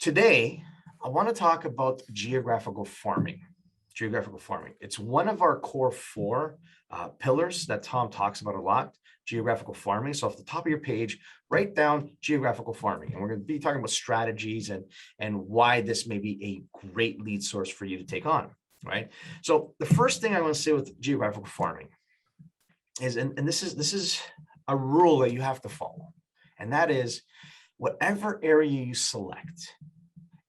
Today, I want to talk about geographical farming. Geographical farming. It's one of our core four pillars that Tom talks about a lot, geographical farming. So off the top of your page, write down geographical farming. And we're going to be talking about strategies and why this may be a great lead source for you to take on, right? So the first thing I want to say with geographical farming is, and this is a rule that you have to follow, and that is whatever area you select,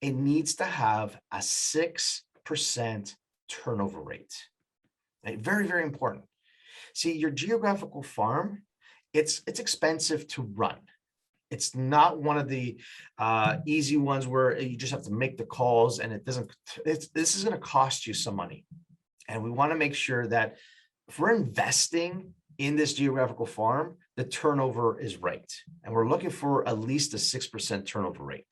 it needs to have a 6% turnover rate. Right? Very, very important. See, your geographical farm, it's expensive to run. It's not one of the easy ones where you just have to make the calls and this is going to cost you some money. And we want to make sure that if we're investing in this geographical farm, the turnover is right. And we're looking for at least a 6% turnover rate,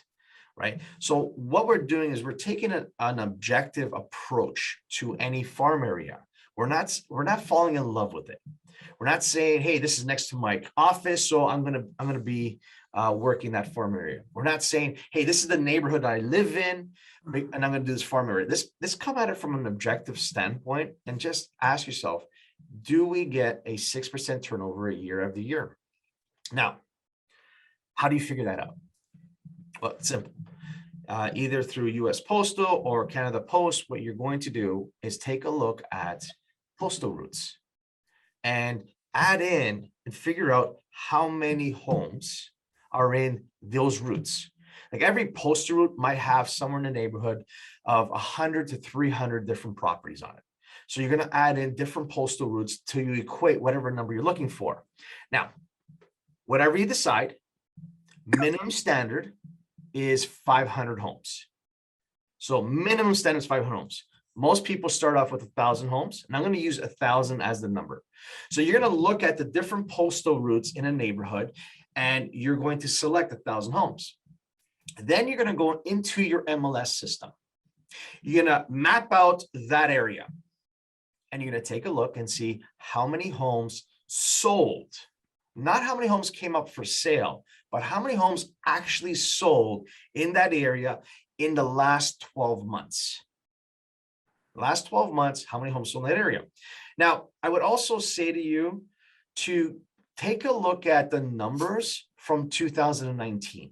right? So what we're doing is we're taking an objective approach to any farm area. We're not falling in love with it. We're not saying, hey, this is next to my office, so I'm gonna be working that farm area. We're not saying, hey, this is the neighborhood I live in, and I'm gonna do this farm area. This come at it from an objective standpoint and just ask yourself, do we get a 6% turnover a year every year? Now, how do you figure that out? Well, it's simple. Either through US Postal or Canada Post, what you're going to do is take a look at postal routes and add in and figure out how many homes are in those routes. Like every postal route might have somewhere in the neighborhood of 100 to 300 different properties on it. So you're going to add in different postal routes till you equate whatever number you're looking for. Now, whatever you decide, minimum standard is 500 homes. So minimum standard is 500 homes. Most people start off with 1,000 homes, and I'm going to use 1,000 as the number. So you're going to look at the different postal routes in a neighborhood, and you're going to select 1,000 homes. Then you're going to go into your MLS system. You're going to map out that area, and you're going to take a look and see how many homes sold. Not how many homes came up for sale, but how many homes actually sold in that area in the last 12 months. Last 12 months, how many homes sold in that area? Now, I would also say to you to take a look at the numbers from 2019.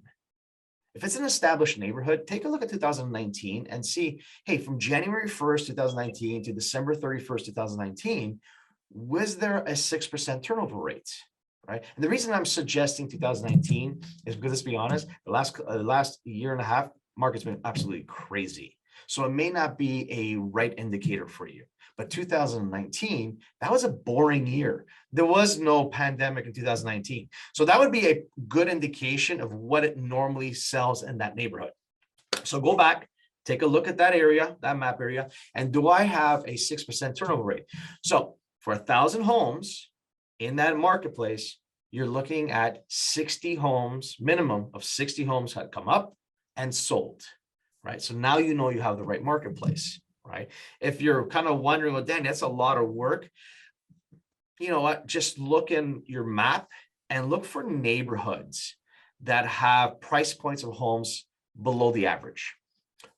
If it's an established neighborhood, take a look at 2019 and see, hey, from January 1st, 2019 to December 31st, 2019, was there a 6% turnover rate? Right. And the reason I'm suggesting 2019 is because, let's be honest, the last year and a half, market's been absolutely crazy. So it may not be a right indicator for you. But 2019, that was a boring year. There was no pandemic in 2019. So that would be a good indication of what it normally sells in that neighborhood. So go back, take a look at that area, that map area, and do I have a 6% turnover rate? So for 1,000 homes, in that marketplace, you're looking at 60 homes, minimum of 60 homes had come up and sold, right? So now you know you have the right marketplace, right? If you're kind of wondering, well, Dan, that's a lot of work. You know what? Just look in your map and look for neighborhoods that have price points of homes below the average.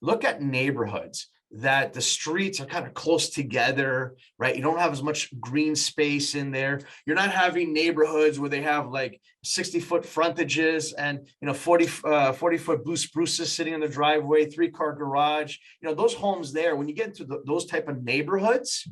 Look at neighborhoods that the streets are kind of close together, right? You don't have as much green space in there. You're not having neighborhoods where they have like 60-foot frontages and 40-foot blue spruces sitting in the driveway, 3-car garage. Those homes there, when you get into those type of neighborhoods,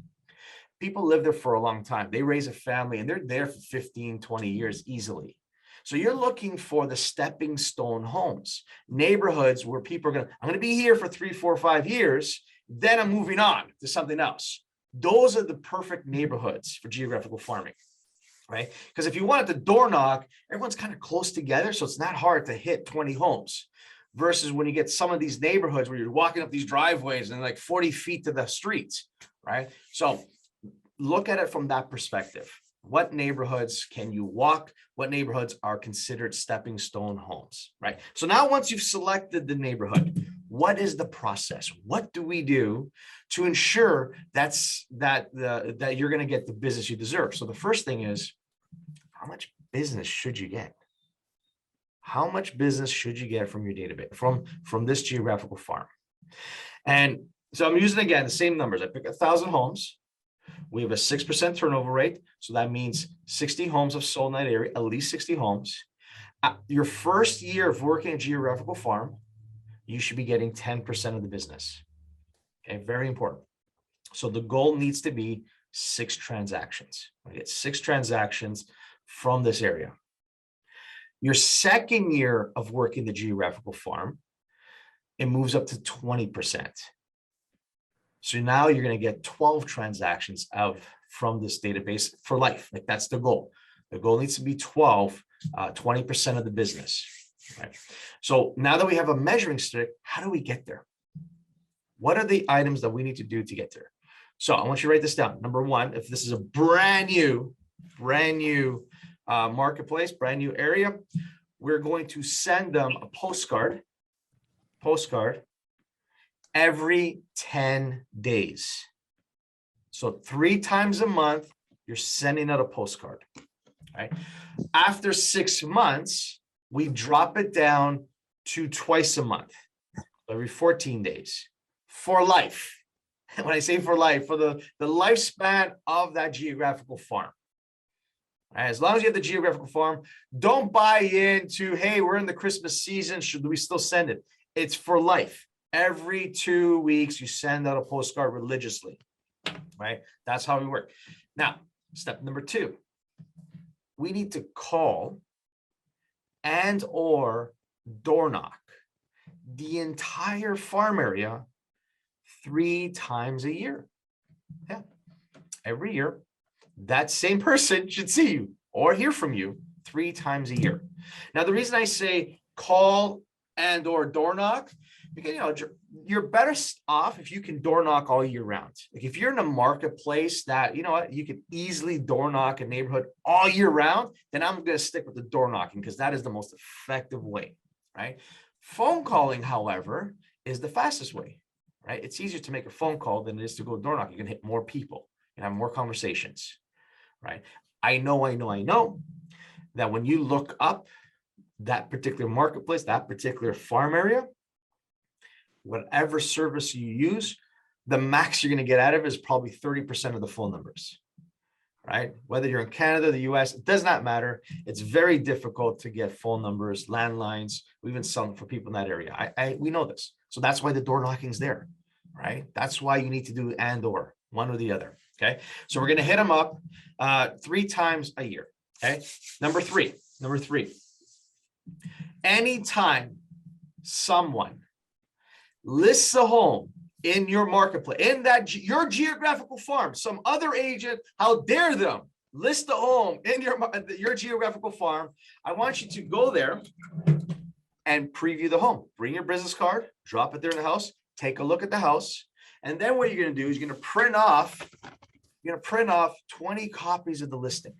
people live there for a long time. They raise a family and they're there for 15, 20 years easily. So you're looking for the stepping stone homes, neighborhoods where people I'm going to be here for 3, 4, 5 years. Then I'm moving on to something else. Those are the perfect neighborhoods for geographical farming, right? Because if you wanted to door knock, everyone's kind of close together. So it's not hard to hit 20 homes versus when you get some of these neighborhoods where you're walking up these driveways and like 40 feet to the streets, right? So look at it from that perspective. What neighborhoods can you walk? What neighborhoods are considered stepping stone homes, right? So now once you've selected the neighborhood, what is the process? What do we do to ensure that you're going to get the business you deserve? So the first thing is, how much business should you get? How much business should you get from your database, from this geographical farm? And so I'm using, again, the same numbers. I pick 1,000 homes. We have a 6% turnover rate. So that means 60 homes have sold in that area, at least 60 homes. Your first year of working a geographical farm, you should be getting 10% of the business. Okay, very important. So the goal needs to be 6 transactions. I get 6 transactions from this area. Your second year of working the geographical farm, it moves up to 20%. So now you're going to get 12 transactions from this database for life. Like, that's the goal. The goal needs to be 20% of the business. Right? So now that we have a measuring stick, how do we get there? What are the items that we need to do to get there? So I want you to write this down. Number one, if this is a brand new marketplace, brand new area, we're going to send them a postcard every 10 days. So 3 times a month, you're sending out a postcard. Right? After 6 months, we drop it down to twice a month, every 14 days, for life. When I say for life, for the lifespan of that geographical farm. As long as you have the geographical farm, don't buy into, hey, we're in the Christmas season, should we still send it? It's for life. Every 2 weeks, you send out a postcard religiously, right? That's how we work. Now, step number 2, we need to call and or door knock the entire farm area 3 times a year. Yeah, every year, that same person should see you or hear from you 3 times a year. Now, the reason I say call and or door knock, because you're better off if you can door knock all year round. Like, if you're in a marketplace that you could easily door knock a neighborhood all year round, then I'm going to stick with the door knocking, because that is the most effective way, right? Phone calling, however, is the fastest way, right? It's easier to make a phone call than it is to go door knock. You can hit more people and have more conversations, right? I know that when you look up that particular marketplace, that particular farm area, whatever service you use, the max you're going to get out of it is probably 30% of the phone numbers, right? Whether you're in Canada, the US, it does not matter. It's very difficult to get phone numbers, landlines. We even sell them for people in that area. We know this. So that's why the door knocking is there, right? That's why you need to do and or, one or the other. Okay. So we're going to hit them up 3 times a year. Okay. Number three, anytime someone lists a home in your marketplace, in your geographical farm, some other agent, how dare them list a home in your geographical farm, I want you to go there and preview the home. Bring your business card, drop it there in the house, take a look at the house, and then what you're going to do is you're going to print off 20 copies of the listing,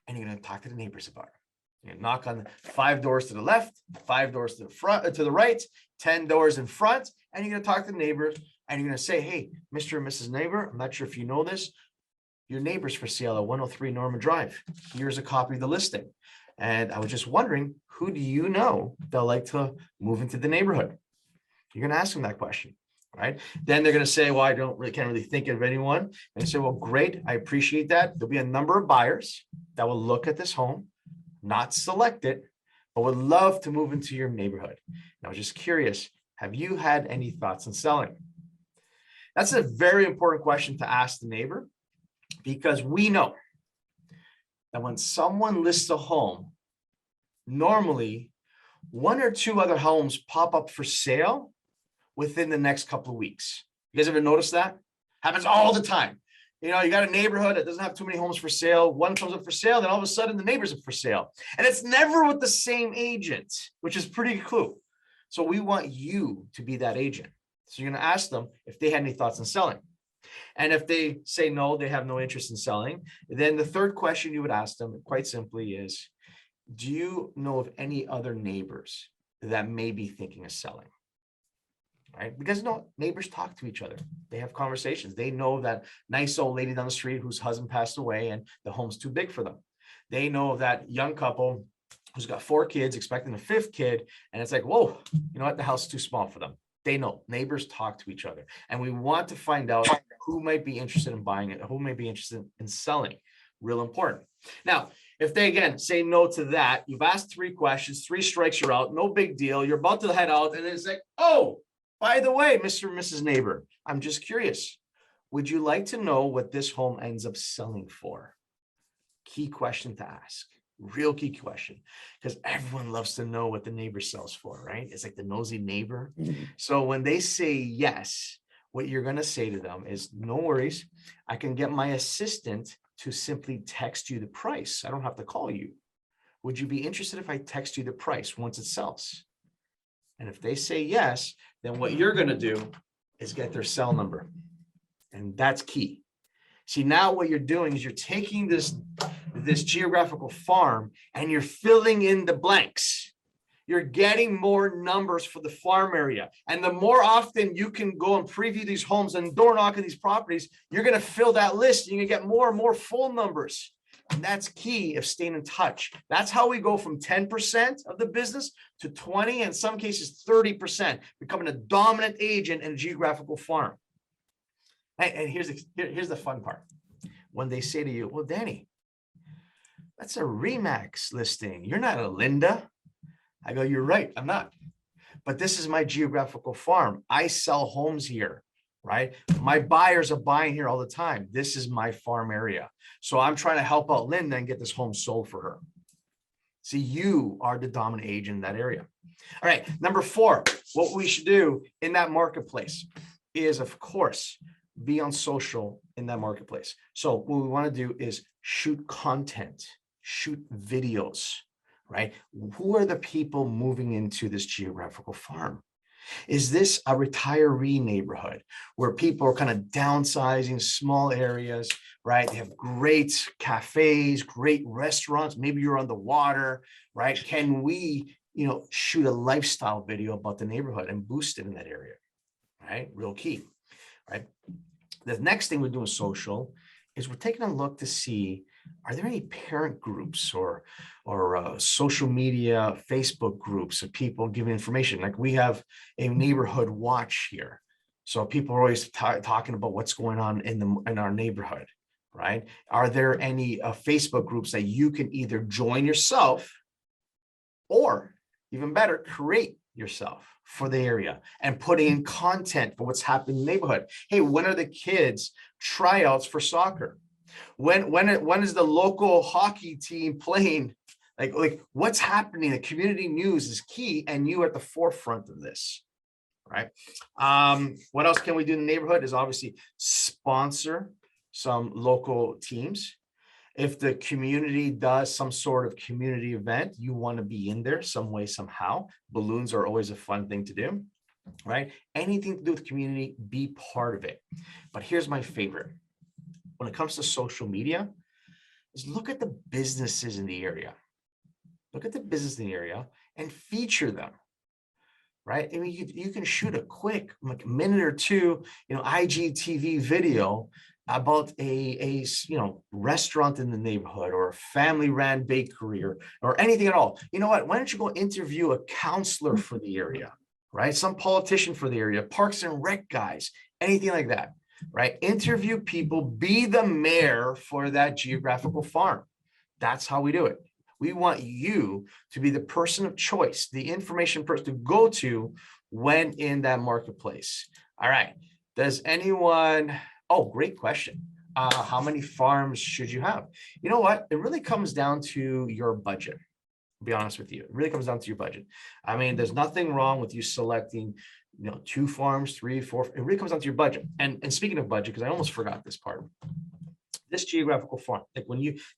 and you're going to talk to the neighbors about it. You knock on 5 doors to the left, 5 doors to the front, to the right, 10 doors in front, and you're going to talk to the neighbors, and you're going to say, hey, Mr. and Mrs. Neighbor, I'm not sure if you know this, your neighbor's for sale at 103 Norman Drive. Here's a copy of the listing. And I was just wondering, who do you know that'll like to move into the neighborhood? You're going to ask them that question, right? Then they're going to say, well, can't really think of anyone. And say, well, great, I appreciate that. There'll be a number of buyers that will look at this home, not select it, but would love to move into your neighborhood. And I was just curious, have you had any thoughts on selling? That's a very important question to ask the neighbor, because we know that when someone lists a home, normally 1 or 2 other homes pop up for sale within the next couple of weeks. You guys ever notice that? Happens all the time. You got a neighborhood that doesn't have too many homes for sale. One comes up for sale, then all of a sudden the neighbors are for sale. And it's never with the same agent, which is pretty cool. So we want you to be that agent. So you're going to ask them if they had any thoughts on selling. And if they say no, they have no interest in selling, then the third question you would ask them, quite simply, is, do you know of any other neighbors that may be thinking of selling? Right? Because neighbors talk to each other. They have conversations. They know that nice old lady down the street whose husband passed away and the home's too big for them. They know that young couple who's got 4 kids, expecting a 5th kid. And it's like, whoa, you know what? The house is too small for them. They know. Neighbors talk to each other. And we want to find out who might be interested in buying it, who may be interested in selling. Real important. Now, if they, again, say no to that, you've asked 3 questions, 3 strikes, you're out, no big deal. You're about to head out. And it's like, oh, by the way, Mr. and Mrs. Neighbor, I'm just curious. Would you like to know what this home ends up selling for? Key question to ask. Real key question, because everyone loves to know what the neighbor sells for, right? It's like the nosy neighbor. So when they say yes, what you're going to say to them is, no worries, I can get my assistant to simply text you the price. I don't have to call you. Would you be interested if I text you the price once it sells? And if they say yes, then what you're going to do is get their cell number. And that's key. See, now what you're doing is you're taking this geographical farm and you're filling in the blanks. You're getting more numbers for the farm area. And the more often you can go and preview these homes and door knock on these properties, you're going to fill that list. You're going to get more and more full numbers. And that's key of staying in touch. That's how we go from 10% of the business to 20, and in some cases 30%, becoming a dominant agent in a geographical farm. And here's the fun part. When they say to you, well, Danny, that's a Remax listing. You're not a Linda. I go, you're right, I'm not. But this is my geographical farm. I sell homes here, right? My buyers are buying here all the time. This is my farm area. So I'm trying to help out Linda and get this home sold for her. See, you are the dominant agent in that area. All right, number 4, what we should do in that marketplace is, of course, be on social in that marketplace. So what we want to do is shoot content, shoot videos, right? Who are the people moving into this geographical farm? Is this a retiree neighborhood where people are kind of downsizing small areas, right? They have great cafes, great restaurants. Maybe you're on the water, right? Can we, shoot a lifestyle video about the neighborhood and boost it in that area, right? Real key, right? The next thing we're doing social is we're taking a look to see, are there any parent groups or social media, Facebook groups of people giving information? Like we have a neighborhood watch here. So people are always talking about what's going on in our neighborhood, right? Are there any Facebook groups that you can either join yourself or, even better, create yourself for the area and putting in content for what's happening in the neighborhood? Hey, when are the kids tryouts for soccer? When is the local hockey team playing? Like what's happening? The community news is key, and you are at the forefront of this, right? What else can we do in the neighborhood is obviously sponsor some local teams. If the community does some sort of community event, you want to be in there some way, somehow. Balloons are always a fun thing to do, right? Anything to do with community, be part of it. But here's my favorite. When it comes to social media, is look at the businesses in the area. Look at the business in the area and feature them, right? I mean, you can shoot a quick, like a minute or 2, IGTV video about a restaurant in the neighborhood or a family-ran bakery or anything at all. You know what? Why don't you go interview a counselor for the area, right? Some politician for the area, Parks and Rec guys, anything like that, right? Interview people, be the mayor for that geographical farm. That's how we do it. We want you to be the person of choice, the information person to go to when in that marketplace. All right. Does anyone... Oh, great question. How many farms should you have? You know what? It really comes down to your budget. To be honest with you, it really comes down to your budget. I mean, there's nothing wrong with you selecting, 2 farms, 3, 4. It really comes down to your budget. And speaking of budget, because I almost forgot this part, this geographical farm, like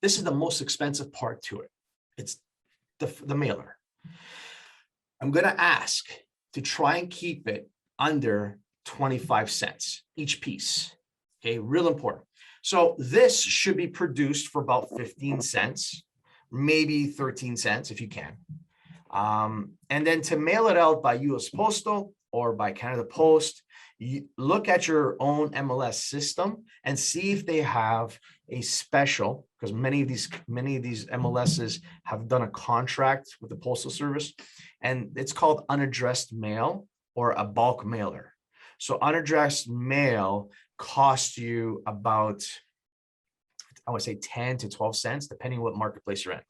this is the most expensive part to it. It's the mailer. I'm going to ask to try and keep it under 25 cents each piece. Okay, real important. So this should be produced for about 15 cents, maybe 13 cents if you can. And then to mail it out by US Postal or by Canada Post, you look at your own MLS system and see if they have a special, because many of these MLSs have done a contract with the Postal Service, and it's called unaddressed mail or a bulk mailer. So unaddressed mail costs you about, I would say 10 to 12 cents, depending on what marketplace you're in,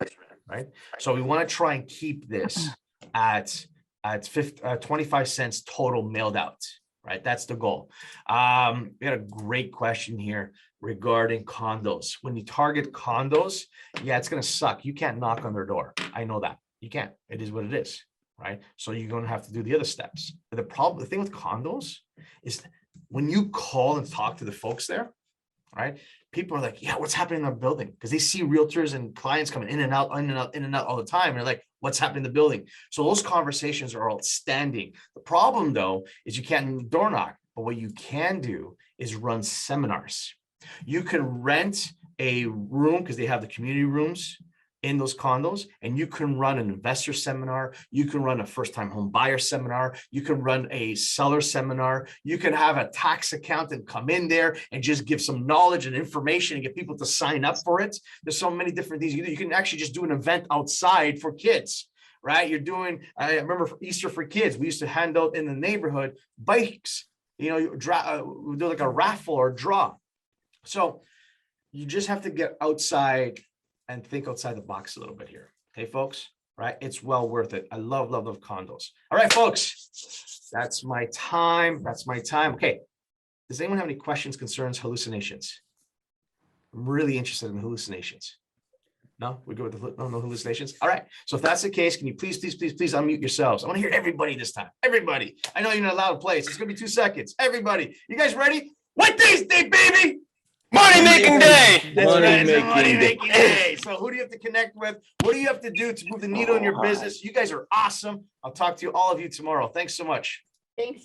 right? So we want to try and keep this at 25 cents total mailed out, right? That's the goal. We got a great question here regarding condos. When you target condos, yeah, it's going to suck. You can't knock on their door. I know that. You can't. It is what it is, right? So you're going to have to do the other steps. But the thing with condos is when you call and talk to the folks there, right? People are like, yeah, what's happening in our building? Because they see realtors and clients coming in and out all the time. And they're like, what's happening in the building? So those conversations are outstanding. The problem, though, is you can't door knock. But what you can do is run seminars. You can rent a room because they have the community rooms in those condos, and you can run an investor seminar. You can run a first-time home buyer seminar. You can run a seller seminar. You can have a tax accountant come in there and just give some knowledge and information and get people to sign up for it. There's so many different things you do. You can actually just do an event outside for kids, right? You're doing, I remember for Easter for kids, we used to hand out in the neighborhood bikes, you know, we do like a raffle or draw. So you just have to get outside and think outside the box a little bit here. Okay, folks, right? It's well worth it. I love condos. All right, folks, that's my time. That's my time. Okay. Does anyone have any questions, concerns, hallucinations? I'm really interested in hallucinations. No, we go with the no hallucinations. All right. So if that's the case, can you please unmute yourselves? I want to hear everybody this time. Everybody. I know you're in a loud place. It's going to be 2 seconds. Everybody. You guys ready? What day, baby? Money making day. That's right. It's a money making day. So who do you have to connect with? What do you have to do to move the needle in your business? You guys are awesome. I'll talk to all of you tomorrow. Thanks so much. Thanks.